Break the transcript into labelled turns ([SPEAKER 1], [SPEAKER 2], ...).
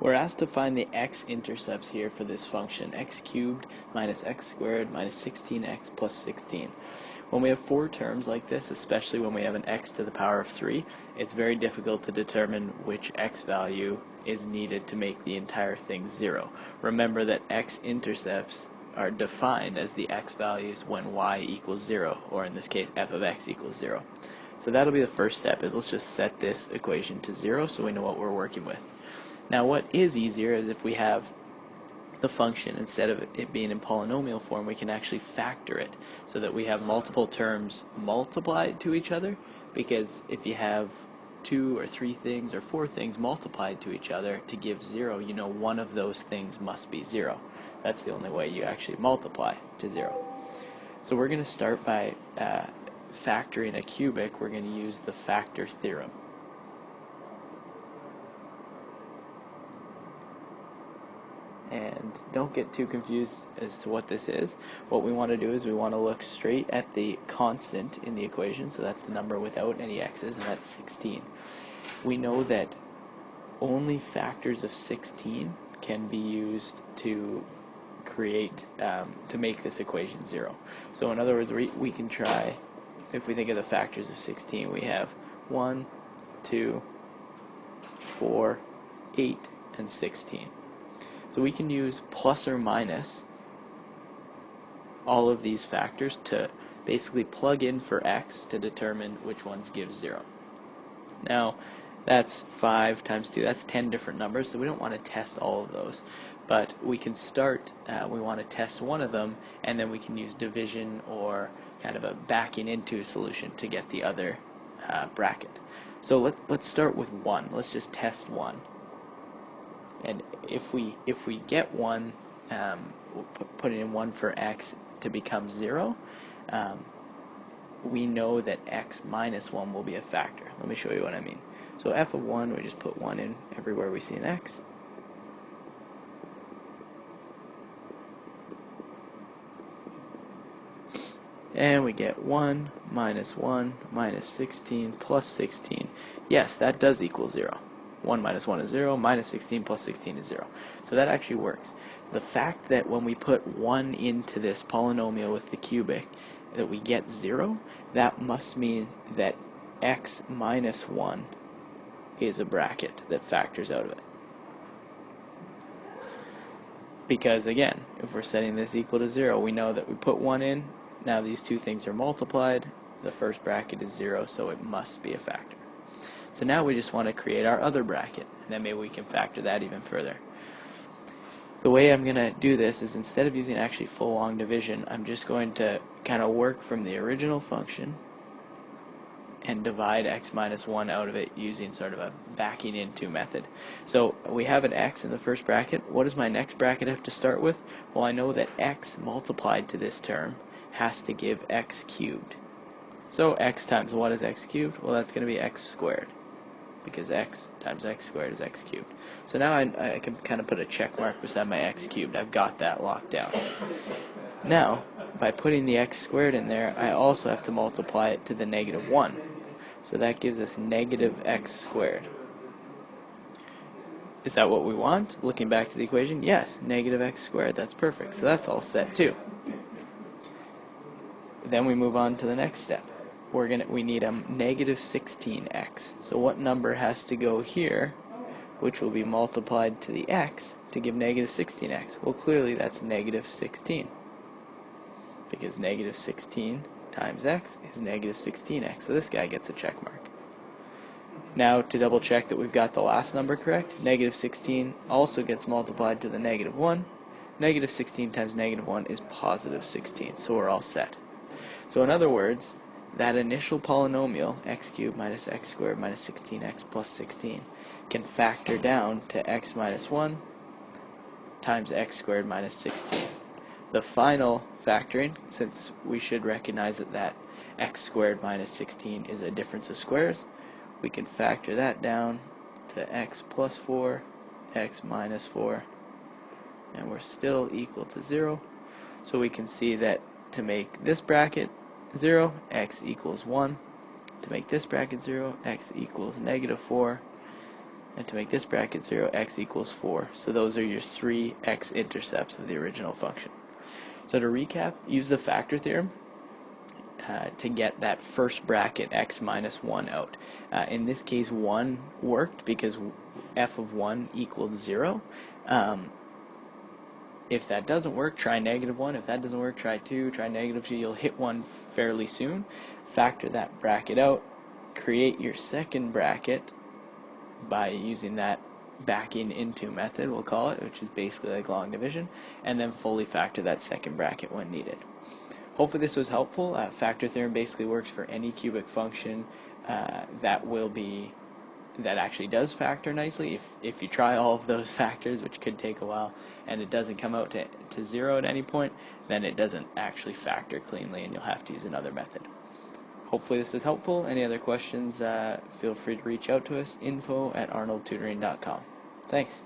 [SPEAKER 1] We're asked to find the x-intercepts here for this function, x cubed minus x squared minus 16x plus 16. When we have four terms like this, especially when we have an x to the power of 3, it's very difficult to determine which x value is needed to make the entire thing 0. Remember that x-intercepts are defined as the x values when y equals 0, or in this case f of x equals 0. So that'll be the first step, is let's just set this equation to 0 so we know what we're working with. Now what is easier is if we have the function, instead of it being in polynomial form, we can actually factor it so that we have multiple terms multiplied to each other, because if you have 2 or 3 things or 4 things multiplied to each other to give 0, you know one of those things must be 0. That's the only way you actually multiply to 0. So we're going to start by factoring a cubic. We're going to use the factor theorem. And don't get too confused as to what this is. What we want to do is we want to look straight at the constant in the equation, so that's the number without any x's, and that's 16. We know that only factors of 16 can be used to create, to make this equation 0. So in other words, we can try, if we think of the factors of 16, we have 1, 2, 4, 8, and 16. So we can use plus or minus all of these factors to basically plug in for x to determine which ones give 0. Now, that's 5 times 2, that's 10 different numbers, so we don't want to test all of those. But we can start, we want to test one of them, and then we can use division or kind of a backing into a solution to get the other bracket. So let's start with 1. Let's just test 1. And if we get 1, we'll put in 1 for x to become 0, we know that x minus 1 will be a factor. Let me show you what I mean. So f of 1, we just put 1 in everywhere we see an x. And we get 1 minus 16 plus 16. Yes, that does equal 0. 1 minus 1 is 0, minus 16 plus 16 is 0. So that actually works. The fact that when we put 1 into this polynomial with the cubic that we get 0, that must mean that x minus 1 is a bracket that factors out of it. Because again, if we're setting this equal to 0, we know that we put 1 in, now these two things are multiplied, the first bracket is 0, so it must be a factor. So now we just want to create our other bracket, and then maybe we can factor that even further. The way I'm going to do this is, instead of using actually full long division, I'm just going to kind of work from the original function and divide x minus 1 out of it using sort of a backing into method. So we have an x in the first bracket. What does my next bracket have to start with? Well, I know that x multiplied to this term has to give x cubed. So x times what is x cubed? Well, that's going to be x squared, because x times x squared is x cubed. So now I can kind of put a check mark beside my x cubed. I've got that locked down. Now, by putting the x squared in there, I also have to multiply it to the negative 1. So that gives us negative x squared. Is that what we want? Looking back to the equation, yes, negative x squared. That's perfect. So that's all set too. Then we move on to the next step. We need a negative 16x. So what number has to go here, which will be multiplied to the x, to give negative 16x? Well, clearly that's negative 16, because negative 16 times x is negative 16x. So this guy gets a check mark. Now, to double check that we've got the last number correct, negative 16 also gets multiplied to the negative 1. Negative 16 times negative 1 is positive 16, so we're all set. So in other words, that initial polynomial, x cubed minus x squared minus 16x plus 16, can factor down to x minus 1 times x squared minus 16. The final factoring, since we should recognize that x squared minus 16 is a difference of squares, we can factor that down to x plus 4, x minus 4, and we're still equal to 0. So we can see that to make this bracket 0, x equals 1. To make this bracket 0, x equals negative 4. And to make this bracket 0, x equals 4. So those are your 3 x-intercepts of the original function. So to recap, use the factor theorem to get that first bracket x minus 1 out. In this case, 1 worked because f of 1 equaled 0. If that doesn't work, try -1. If that doesn't work, try 2, try -2. You'll hit 1 fairly soon. Factor that bracket out. Create your second bracket by using that backing into method, we'll call it, which is basically like long division, and then fully factor that second bracket when needed. Hopefully this was helpful. Factor theorem basically works for any cubic function that actually does factor nicely. If you try all of those factors, which could take a while, and it doesn't come out to 0 at any point, then it doesn't actually factor cleanly and you'll have to use another method. Hopefully this is helpful. Any other questions, feel free to reach out to us, info@arnoldtutoring.com. Thanks.